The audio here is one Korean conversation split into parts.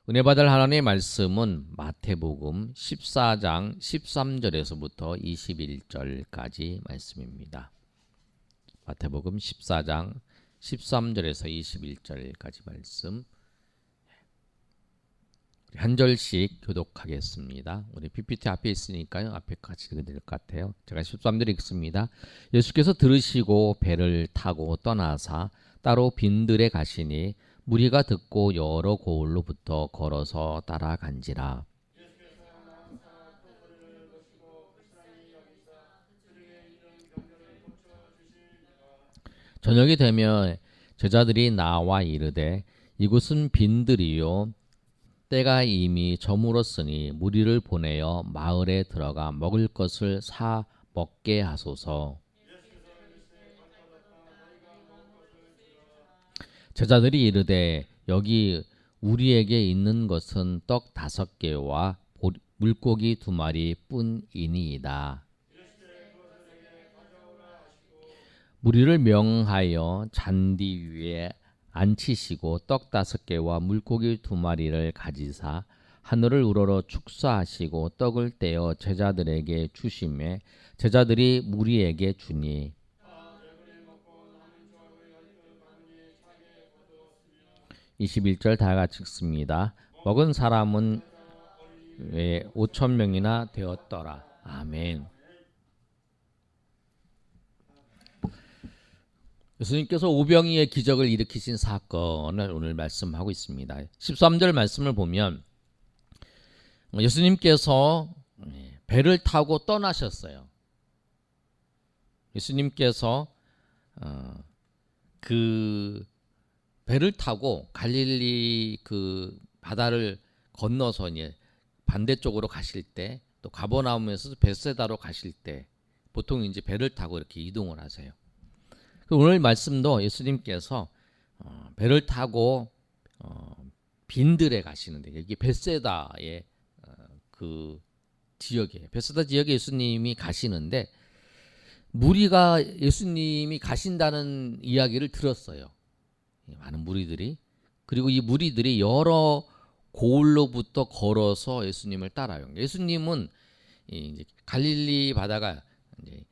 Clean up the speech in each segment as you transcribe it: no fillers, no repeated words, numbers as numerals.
은혜 받을 하나님의 말씀은 마태복음 14장 13절에서부터 21절까지 말씀입니다. 마태복음 14장 13절에서 21절까지 말씀 한 절씩 교독하겠습니다. 우리 PPT 앞에 있으니까요. 앞에 같이 읽어야 될 것 같아요. 제가 13절 읽습니다. 예수께서 들으시고 배를 타고 떠나사 따로 빈들에 가시니 무리가 듣고 여러 고을로부터 걸어서 따라간지라. 저녁이 되면 제자들이 나와 이르되 이곳은 빈들이요 때가 이미 저물었으니 무리를 보내어 마을에 들어가 먹을 것을 사 먹게 하소서. 제자들이 이르되 여기 우리에게 있는 것은 떡 5개와 물고기 2마리 뿐이니이다. 무리를 명하여 잔디 위에 앉히시고 떡 5개와 물고기 2마리를 가지사 하늘을 우러러 축사하시고 떡을 떼어 제자들에게 주시매 제자들이 무리에게 주니 21절 다 같이 읽습니다. 먹은 사람은 5,000명이나 되었더라. 아멘. 예수님께서 오병이의 기적을 일으키신 사건을 오늘 말씀하고 있습니다. 13절 말씀을 보면 예수님께서 배를 타고 떠나셨어요. 예수님께서 그 배를 타고 갈릴리 그 바다를 건너서 이제 반대쪽으로 가실 때, 또 가버나움에서 베세다로 가실 때 보통 이제 배를 타고 이렇게 이동을 하세요. 오늘 말씀도 예수님께서 배를 타고 빈들에 가시는데, 여기 베세다의 그 지역이에요. 베세다 지역에 예수님이 가시는데 무리가 예수님이 가신다는 이야기를 들었어요. 많은 무리들이. 그리고 이 무리들이 여러 고을로부터 걸어서 예수님을 따라요. 예수님은 이제 갈릴리 바다가 이제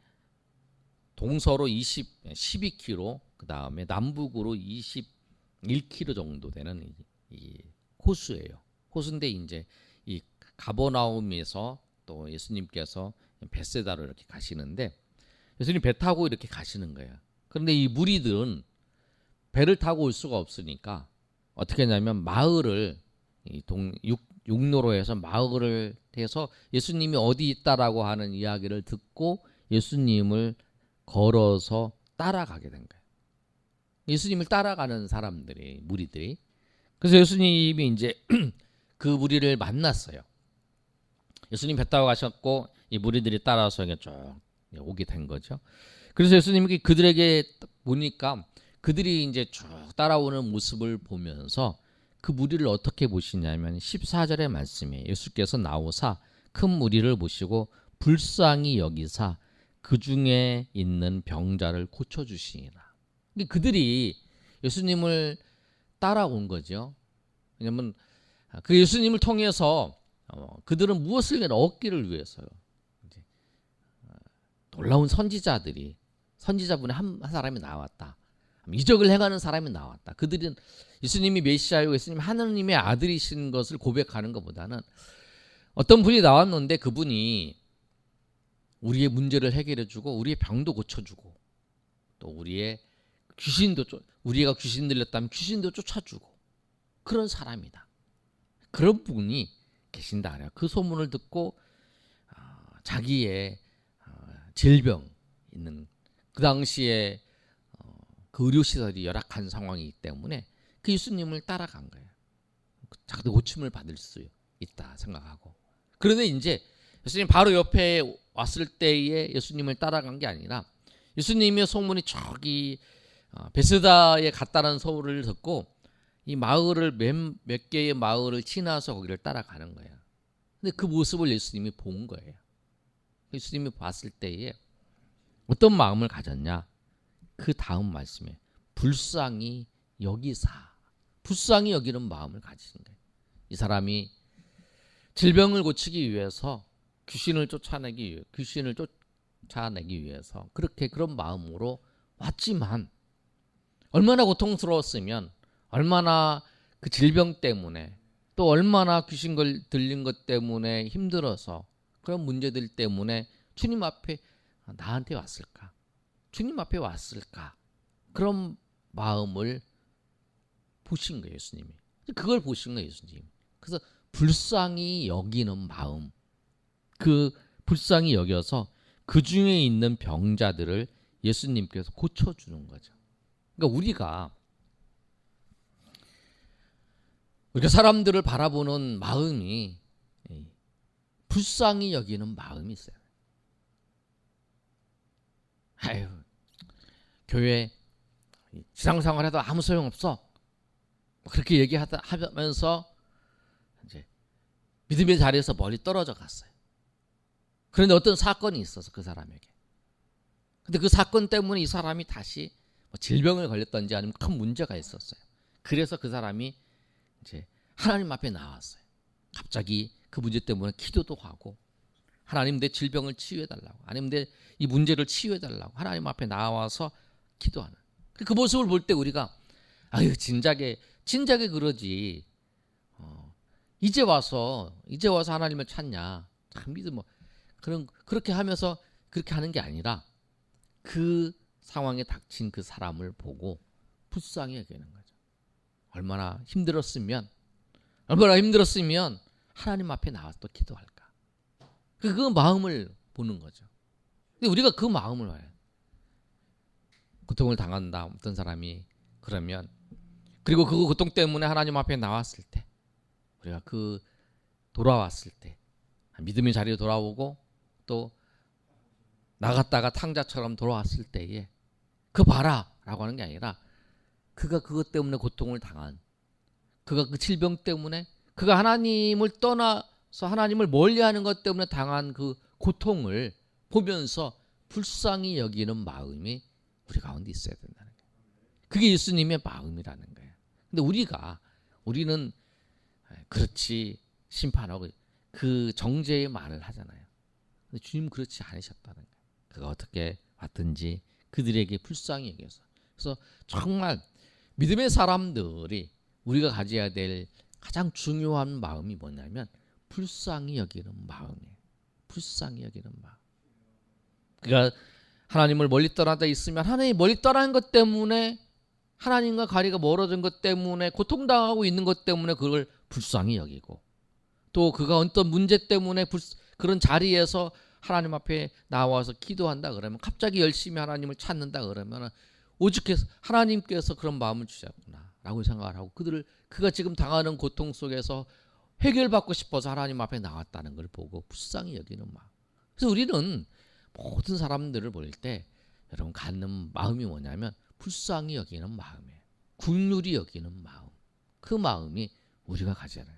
동서로 12km, 그 다음에 남북으로 21km 정도 되는 이 호수예요. 호수인데 이제 이 가버나움에서 또 예수님께서 베세다로 이렇게 가시는데 예수님 배 타고 이렇게 가시는 거예요. 그런데 이 무리들은 배를 타고 올 수가 없으니까 어떻게 했냐면 마을을 육로로 해서 마을을 해서 예수님이 어디 있다라고 하는 이야기를 듣고 예수님을 걸어서 따라가게 된 거예요. 예수님을 따라가는 사람들이, 무리들이. 그래서 예수님이 이제 그 무리를 만났어요. 예수님 배 타고 가셨고 이 무리들이 따라서 쭉 오게 된 거죠. 그래서 예수님이 그들에게 보니까 그들이 이제 쭉 따라오는 모습을 보면서 그 무리를 어떻게 보시냐면 14절의 말씀에 예수께서 나오사 큰 무리를 보시고 불쌍히 여기사 그 중에 있는 병자를 고쳐주시니라. 그들이 예수님을 따라온 거죠. 왜냐하면 그 예수님을 통해서 그들은 무엇을 얻기를 위해서요. 놀라운 선지자분이 한 사람이 나왔다. 이적을 행하는 사람이 나왔다. 그들은 예수님이 메시아요, 예수님 하나님의 아들이신 것을 고백하는 것보다는 어떤 분이 나왔는데 그분이 우리의 문제를 해결해주고 우리의 병도 고쳐주고 또 우리의 우리가 귀신 들렸다면 귀신도 쫓아주고 그런 사람이다. 그런 분이 계신다. 그 소문을 듣고 자기의 질병 있는 그 당시에 그 의료시설이 열악한 상황이기 때문에 그 예수님을 따라간 거예요. 자기도 고침을 받을 수 있다 생각하고. 그런데 이제 예수님 바로 옆에 왔을 때에 예수님을 따라간 게 아니라 예수님의 소문이 저기 베세다에 갔다는 소리를 듣고 이 마을을 몇 개의 마을을 지나서 거기를 따라가는 거예요. 근데 그 모습을 예수님이 본 거예요. 예수님이 봤을 때에 어떤 마음을 가졌냐? 그 다음 말씀에 불쌍히 여기사, 불쌍히 여기는 마음을 가지신 거예요. 이 사람이 질병을 고치기 위해서 귀신을 쫓아내기 위해서 그렇게 그런 마음으로 왔지만 얼마나 고통스러웠으면, 얼마나 그 질병 때문에, 또 얼마나 귀신 들린 것 때문에 힘들어서, 그런 문제들 때문에 주님 앞에 나한테 왔을까, 주님 앞에 왔을까, 그런 마음을 보신 거예요, 예수님이. 그걸 보신 거예요, 예수님. 그래서 불쌍히 여기는 마음, 그 불쌍히 여겨서 그 중에 있는 병자들을 예수님께서 고쳐주는 거죠. 그러니까 우리가 사람들을 바라보는 마음이 불쌍히 여기는 마음이 있어요. 아유, 교회 신앙생활해도 아무 소용없어, 그렇게 얘기하면서 이제 믿음의 자리에서 멀리 떨어져 갔어요. 그런데 어떤 사건이 있어서 그 사람에게, 근데 그 사건 때문에 이 사람이 다시 질병을 걸렸던지 아니면 큰 문제가 있었어요. 그래서 그 사람이 이제 하나님 앞에 나왔어요. 갑자기 그 문제 때문에 기도도 하고, 하나님 내 질병을 치유해달라고, 하나님 내 이 문제를 치유해달라고 하나님 앞에 나와서 기도하는 그 모습을 볼 때 우리가 아유, 진작에 그러지, 이제 와서 하나님을 찾냐, 참 믿음 그렇게 하면서 그렇게 하는 게 아니라 그 상황에 닥친 그 사람을 보고 불쌍히 여기는 거죠. 얼마나 힘들었으면 하나님 앞에 나와서 또 기도할까, 그 마음을 보는 거죠. 근데 우리가 그 마음을 봐요. 고통을 당한다 어떤 사람이, 그러면 그리고 그 고통 때문에 하나님 앞에 나왔을 때, 우리가 돌아왔을 때 믿음의 자리로 돌아오고 또 나갔다가 탕자처럼 돌아왔을 때에 그 봐라 라고 하는 게 아니라, 그가 그것 때문에 고통을 당한, 그가 그 질병 때문에, 그가 하나님을 떠나서 하나님을 멀리하는 것 때문에 당한 그 고통을 보면서 불쌍히 여기는 마음이 우리 가운데 있어야 된다는 거예요. 그게 예수님의 마음이라는 거예요. 근데 우리는 그렇지 심판하고 그 정죄의 말을 하잖아요. 근데 주님은 그렇지 않으셨다는 거예요. 그가 어떻게 왔든지 그들에게 불쌍히 여겨서. 그래서 정말 믿음의 사람들이 우리가 가져야 될 가장 중요한 마음이 뭐냐면 불쌍히 여기는 마음이에요. 불쌍히 여기는 마음. 그러니까 하나님을 멀리 떠나다 있으면 하나님이 멀리 떠난 것 때문에, 하나님과 거리가 멀어진 것 때문에, 고통당하고 있는 것 때문에 그걸 불쌍히 여기고, 또 그가 어떤 문제 때문에 그런 자리에서 하나님 앞에 나와서 기도한다 그러면, 갑자기 열심히 하나님을 찾는다 그러면 오죽해서 하나님께서 그런 마음을 주셨구나 라고 생각을 하고, 그가 지금 당하는 고통 속에서 해결받고 싶어서 하나님 앞에 나왔다는 걸 보고 불쌍히 여기는 마음. 그래서 우리는 모든 사람들을 볼 때 여러분 갖는 마음이 뭐냐면 불쌍히 여기는 마음이에요. 긍휼히 여기는 마음. 그 마음이 우리가 가져야 해요.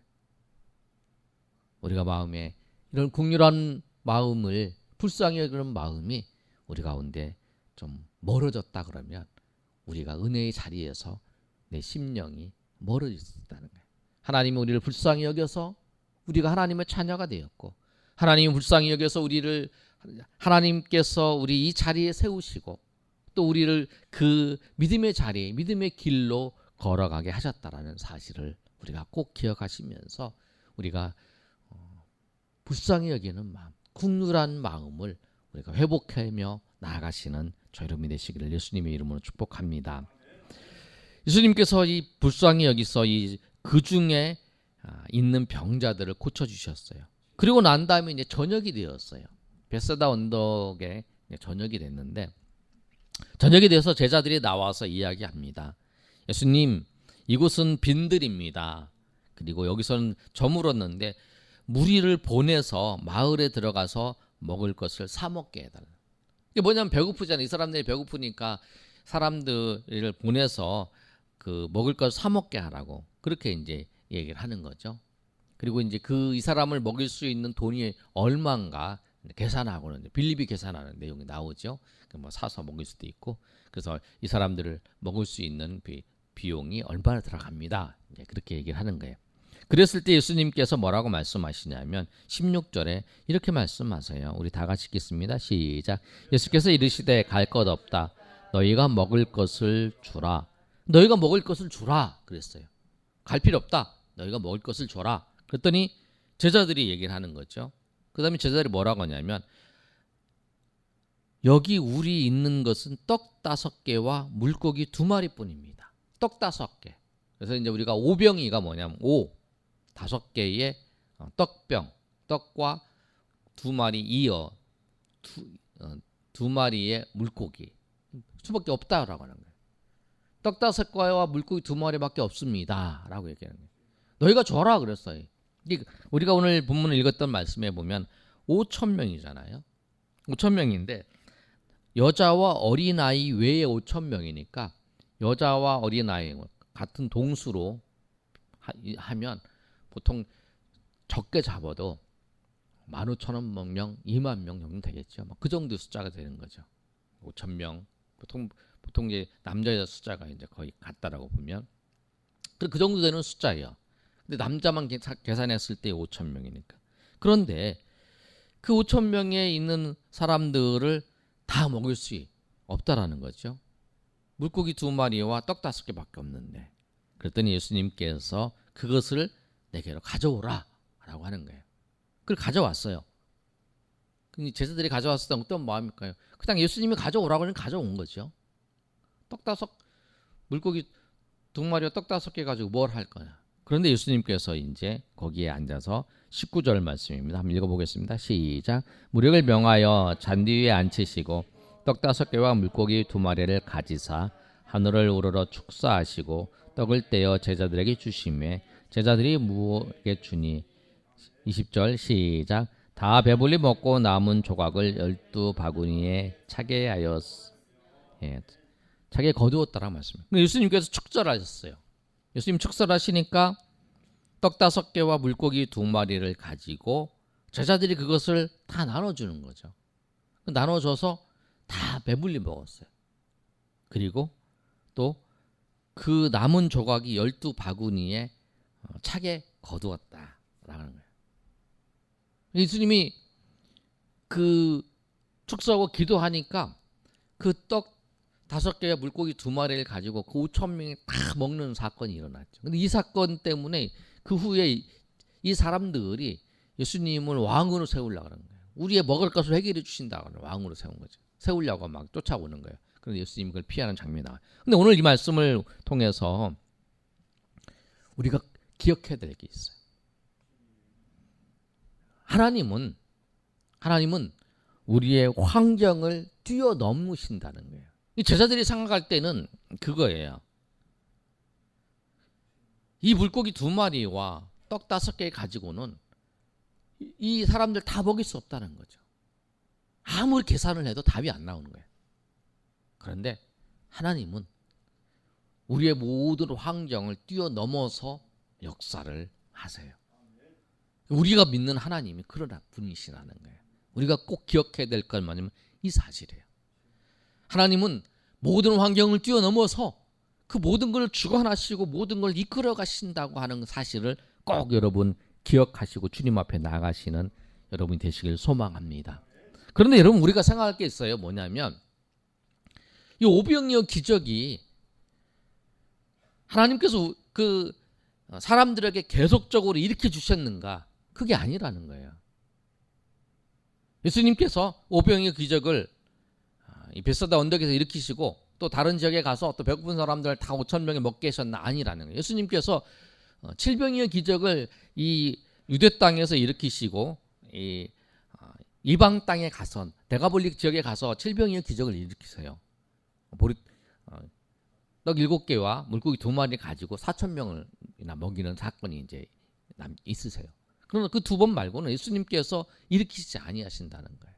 우리가 마음에 이런 긍휼한 마음을, 불쌍히 여기는 마음이 우리 가운데 좀 멀어졌다 그러면 우리가 은혜의 자리에서 내 심령이 멀어졌다는 거예요. 하나님이 우리를 불쌍히 여겨서 우리가 하나님의 자녀가 되었고, 하나님이 불쌍히 여겨서 하나님께서 우리 이 자리에 세우시고, 또 우리를 그 믿음의 자리, 믿음의 길로 걸어가게 하셨다라는 사실을 우리가 꼭 기억하시면서 우리가 불쌍히 여기는 마음, 긍휼한 마음을 우리가 회복하며 나아가시는 저 여러분이 되시기를 예수님의 이름으로 축복합니다. 예수님께서 이 불쌍히 여기서 그 중에 있는 병자들을 고쳐주셨어요. 그리고 난 다음에 이제 저녁이 되었어요. 베세다 언덕에 저녁이 됐는데, 저녁이 돼서 제자들이 나와서 이야기합니다. 예수님, 이곳은 빈들입니다. 그리고 여기서는 저물었는데 무리를 보내서 마을에 들어가서 먹을 것을 사 먹게 해달라. 이게 뭐냐면 배고프잖아요. 이 사람들이 배고프니까 사람들을 보내서 그 먹을 것을 사 먹게 하라고 그렇게 이제 얘기를 하는 거죠. 그리고 이제 이 사람을 먹일 수 있는 돈이 얼마인가 계산하고는 빌립이 계산하는 내용이 나오죠. 뭐 사서 먹일 수도 있고, 그래서 이 사람들을 먹을 수 있는 비용이 얼마나 들어갑니다. 이제 그렇게 얘기를 하는 거예요. 그랬을 때 예수님께서 뭐라고 말씀하시냐면 16절에 이렇게 말씀하세요. 우리 다 같이 읽겠습니다. 시작. 예수께서 이르시되 갈 것 없다. 너희가 먹을 것을 주라. 너희가 먹을 것을 주라 그랬어요. 갈 필요 없다. 너희가 먹을 것을 줘라. 그랬더니 제자들이 얘기를 하는 거죠. 그 다음에 제자들이 뭐라고 하냐면 여기 우리 있는 것은 떡 5개와 물고기 2마리뿐입니다. 떡 5개. 그래서 이제 우리가 오병이가 뭐냐면 5개의 떡병, 떡과 2마리 이어 2마리의 물고기 수밖에 없다라고 하는 거예요. 떡 5개와 물고기 2마리밖에 없습니다 라고 얘기하는 거예요. 너희가 줘라 그랬어요. 우리가 오늘 본문을 읽었던 말씀에 보면 5,000명이잖아요. 5,000명인데 여자와 어린아이 외에 5,000명이니까 여자와 어린아이 같은 동수로 하면 보통 적게 잡아도 15,000명, 2만 명 정도 되겠죠. 그 정도 숫자가 되는 거죠. 5,000명. 보통 이제 남자 여자 숫자가 이제 거의 같다라고 보면 그 정도 되는 숫자예요. 근데 남자만 계산했을 때 5,000명이니까. 그런데 그 5,000명에 있는 사람들을 다 먹을 수 없다라는 거죠. 물고기 2마리와 떡 5개밖에 없는데. 그랬더니 예수님께서 그것을 내게로 가져오라 라고 하는 거예요. 그걸 가져왔어요. 제자들이 가져왔을 때 어떤 마음일까요? 그냥 예수님이 가져오라고 하면 가져온 거죠. 떡 5, 물고기 2마리와 떡 5개 가지고 뭘 할 거냐. 그런데 예수님께서 이제 거기에 앉아서 19절 말씀입니다. 한번 읽어보겠습니다. 시작. 무력을 명하여 잔디 위에 앉히시고 떡 5개와 물고기 2마리를 가지사 하늘을 우러러 축사하시고 떡을 떼어 제자들에게 주시매 제자들이 무에게 주니 20절 시작. 다 배불리 먹고 남은 조각을 12바구니에 차게 하여 차게 거두었다라고 말씀해요. 예수님께서 축설하셨어요. 예수님 축설하시니까 떡 5개와 물고기 2마리를 가지고 제자들이 그것을 다 나눠주는 거죠. 나눠줘서 다 배불리 먹었어요. 그리고 또 그 남은 조각이 12바구니에 차게 거두었다라는 거예요. 예수님이 그 축사하고 기도하니까 그 떡 5개와 물고기 2마리를 가지고 그 5,000명이 다 먹는 사건이 일어났죠. 근데 이 사건 때문에 그 후에 이 사람들이 예수님을 왕으로 세우려고 하는 거예요. 우리의 먹을 것을 해결해 주신다고 왕으로 세운 거죠. 세우려고 막 쫓아오는 거예요. 그런데 예수님이 그걸 피하는 장면이 나와요. 근데 오늘 이 말씀을 통해서 우리가 기억해야 될 게 있어요. 하나님은 우리의 환경을 뛰어넘으신다는 거예요. 이 제자들이 생각할 때는 그거예요. 이 물고기 2마리와 떡 5개 가지고는 이 사람들 다 먹일 수 없다는 거죠. 아무리 계산을 해도 답이 안 나오는 거예요. 그런데 하나님은 우리의 모든 환경을 뛰어넘어서 역사를 하세요. 우리가 믿는 하나님이 그런 분이시라는 거예요. 우리가 꼭 기억해야 될 건 뭐냐면 이 사실이에요. 하나님은 모든 환경을 뛰어넘어서 그 모든 걸 주관하시고 모든 걸 이끌어 가신다고 하는 사실을 꼭 여러분 기억하시고 주님 앞에 나가시는 여러분이 되시길 소망합니다. 그런데 여러분 우리가 생각할 게 있어요. 뭐냐면 이 오병이어 기적이 하나님께서 그 사람들에게 계속적으로 일으켜 주셨는가? 그게 아니라는 거예요. 예수님께서 오병이어 기적을 이 베스다 언덕에서 일으키시고 또 다른 지역에 가서 또 배고픈 사람들 다 5,000명이 먹게 하셨나? 아니라는 거예요. 예수님께서 7병이어 기적을 이 유대 땅에서 일으키시고 이 이방 땅에 가서 데가볼릭 지역에 가서 7병이어 기적을 일으키세요. 떡 7개와 물고기 2마리 가지고 4,000명을이나 먹이는 사건이 이제 있으세요. 그러나 그 2번 말고는 예수님께서 일으키지 아니하신다는 거예요.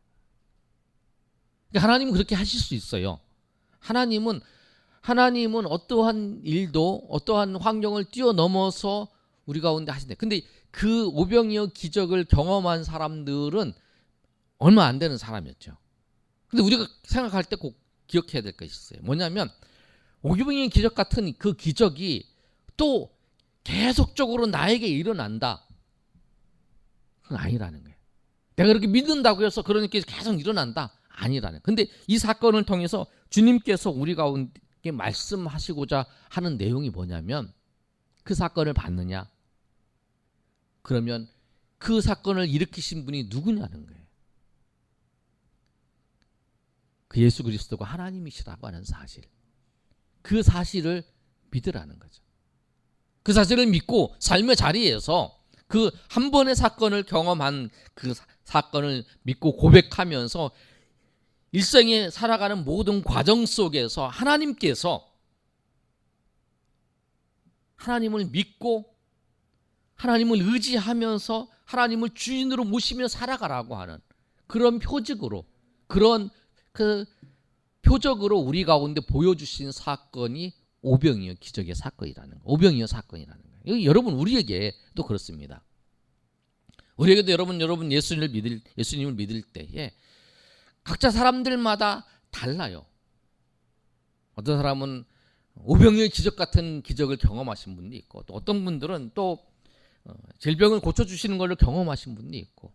그러니까 하나님은 그렇게 하실 수 있어요. 하나님은 어떠한 일도 어떠한 환경을 뛰어넘어서 우리 가운데 하신대. 근데 그 오병이어 기적을 경험한 사람들은 얼마 안 되는 사람이었죠. 근데 우리가 생각할 때 꼭 기억해야 될 것이 있어요. 뭐냐면 오병이어 기적 같은 그 기적이 또 계속적으로 나에게 일어난다. 그건 아니라는 거예요. 내가 그렇게 믿는다고 해서 그러니까 계속 일어난다. 아니라는 거예요. 근데 이 사건을 통해서 주님께서 우리 가운데 말씀하시고자 하는 내용이 뭐냐면, 그 사건을 봤느냐? 그러면 그 사건을 일으키신 분이 누구냐는 거예요. 그 예수 그리스도가 하나님이시라고 하는 사실. 그 사실을 믿으라는 거죠. 그 사실을 믿고 삶의 자리에서 그 한 번의 사건을 경험한 그 사건을 믿고 고백하면서 일생에 살아가는 모든 과정 속에서 하나님께서 하나님을 믿고 하나님을 의지하면서 하나님을 주인으로 모시며 살아가라고 하는 그런 표적으로, 그런 그 표적으로 우리 가운데 보여주신 사건이 오병이어 기적의 사건이라는 거예요. 오병이어 사건이라는 거예요. 여러분, 우리에게도 그렇습니다. 우리에게도 여러분 예수님을 믿을 때에 각자 사람들마다 달라요. 어떤 사람은 오병이어 기적 같은 기적을 경험하신 분도 있고, 또 어떤 분들은 또 질병을 고쳐주시는 걸 경험하신 분도 있고,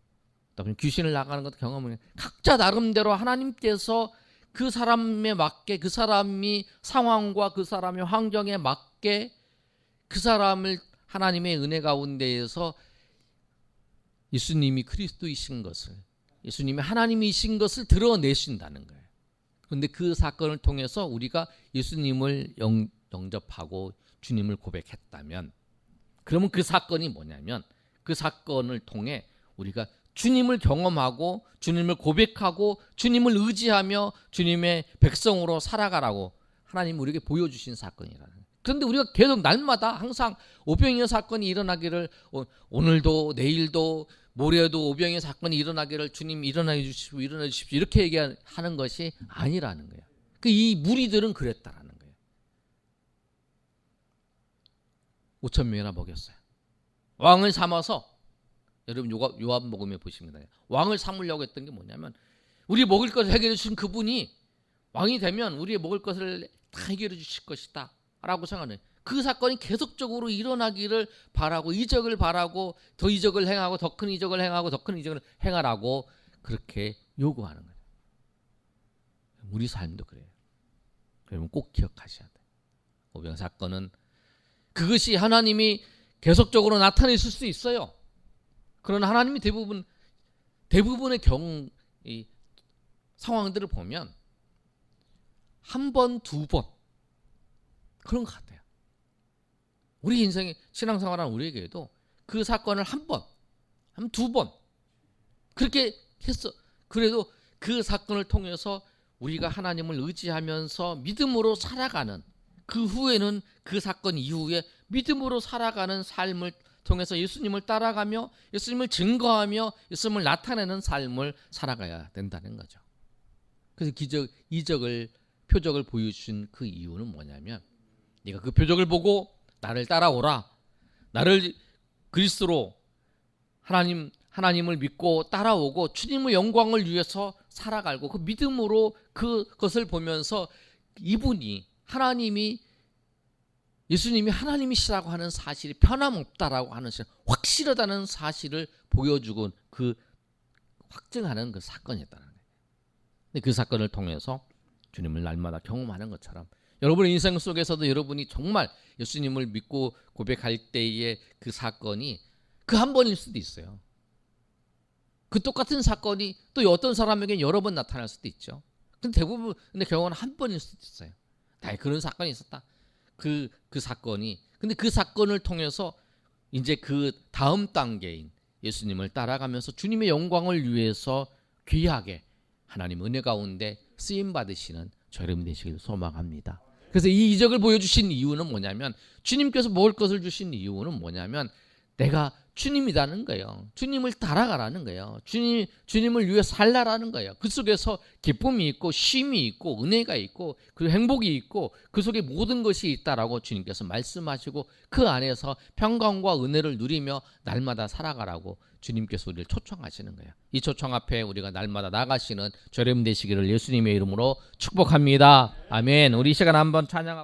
또 귀신을 나가는 것도 경험을, 각자 나름대로 하나님께서 그 사람에 맞게, 그 사람이 상황과 그 사람의 환경에 맞게 그 사람을 하나님의 은혜 가운데에서 예수님이 그리스도이신 것을, 예수님이 하나님이신 것을 드러내신다는 거예요. 그런데 그 사건을 통해서 우리가 예수님을 영접하고 주님을 고백했다면, 그러면 그 사건이 뭐냐면, 그 사건을 통해 우리가 주님을 경험하고 주님을 고백하고 주님을 의지하며 주님의 백성으로 살아가라고 하나님 우리에게 보여주신 사건이라는 거예요. 그런데 우리가 계속 날마다 항상 오병이어 사건이 일어나기를, 오늘도 내일도 모레도 오병이어 사건이 일어나기를 주님 일어나 주십시오, 일어나 주십시오, 이렇게 얘기하는 것이 아니라는 거예요. 이 무리들은 그랬다라는 거예요. 5천 명이나 먹였어요. 왕을 삼아서, 여러분 요한복음에 보십니다. 왕을 삼으려고 했던 게 뭐냐면, 우리 먹을 것을 해결해 주신 그분이 왕이 되면 우리의 먹을 것을 다 해결해 주실 것이다 라고 생각해요. 그 사건이 계속적으로 일어나기를 바라고, 이적을 바라고, 더 이적을 행하고, 더 큰 이적을 행하고, 더 큰 이적을 행하라고 그렇게 요구하는 거예요. 우리 삶도 그래요. 여러분 꼭 기억하셔야 돼요. 오병 사건은 그것이 하나님이 계속적으로 나타내실 수 있어요. 그러나 하나님이 대부분의 이 상황들을 보면 한 번, 두 번 그런 것 같아요. 우리 인생의 신앙생활하는 우리에게도 그 사건을 한 번, 두 번 그렇게 했어. 그래도 그 사건을 통해서 우리가 하나님을 의지하면서 믿음으로 살아가는, 그 후에는 그 사건 이후에 믿음으로 살아가는 삶을 통해서 예수님을 따라가며 예수님을 증거하며 예수님을 나타내는 삶을 살아가야 된다는 거죠. 그래서 이적을, 표적을 보여주신 그 이유는 뭐냐면, 네가 그 표적을 보고 나를 따라오라, 나를 그리스도로 하나님을 믿고 따라오고 주님의 영광을 위해서 살아가고, 그 믿음으로 그것을 보면서 이분이 예수님이 하나님이시라고 하는 사실이 변함없다라고 하는 사실, 확실하다는 사실을 보여주고 확증하는 그 사건이었다는 거예요. 근데 그 사건을 통해서 주님을 날마다 경험하는 것처럼 여러분의 인생 속에서도 여러분이 정말 예수님을 믿고 고백할 때의 그 사건이 그 한 번일 수도 있어요. 그 똑같은 사건이 또 어떤 사람에게 여러 번 나타날 수도 있죠. 근데 대부분의 경우는 한 번일 수도 있어요. 나에 그런 사건이 있었다. 그 사건이, 근데 그 사건을 통해서 이제 그 다음 단계인 예수님을 따라가면서 주님의 영광을 위해서 귀하게 하나님 은혜 가운데 쓰임 받으시는 저 여러분 되시길 소망합니다. 그래서 이 이적을 보여주신 이유는 뭐냐면, 주님께서 먹을 것을 주신 이유는 뭐냐면, 내가 주님이라는 거예요. 주님을 따라가라는 거예요. 주님을 위해 살라라는 거예요. 그 속에서 기쁨이 있고 쉼이 있고 은혜가 있고 그리고 행복이 있고 그 속에 모든 것이 있다라고 주님께서 말씀하시고, 그 안에서 평강과 은혜를 누리며 날마다 살아가라고 주님께서 우리를 초청하시는 거예요. 이 초청 앞에 우리가 날마다 나가시는 저렴 되시기를 예수님의 이름으로 축복합니다. 아멘. 우리 이 시간 한번 찬양하고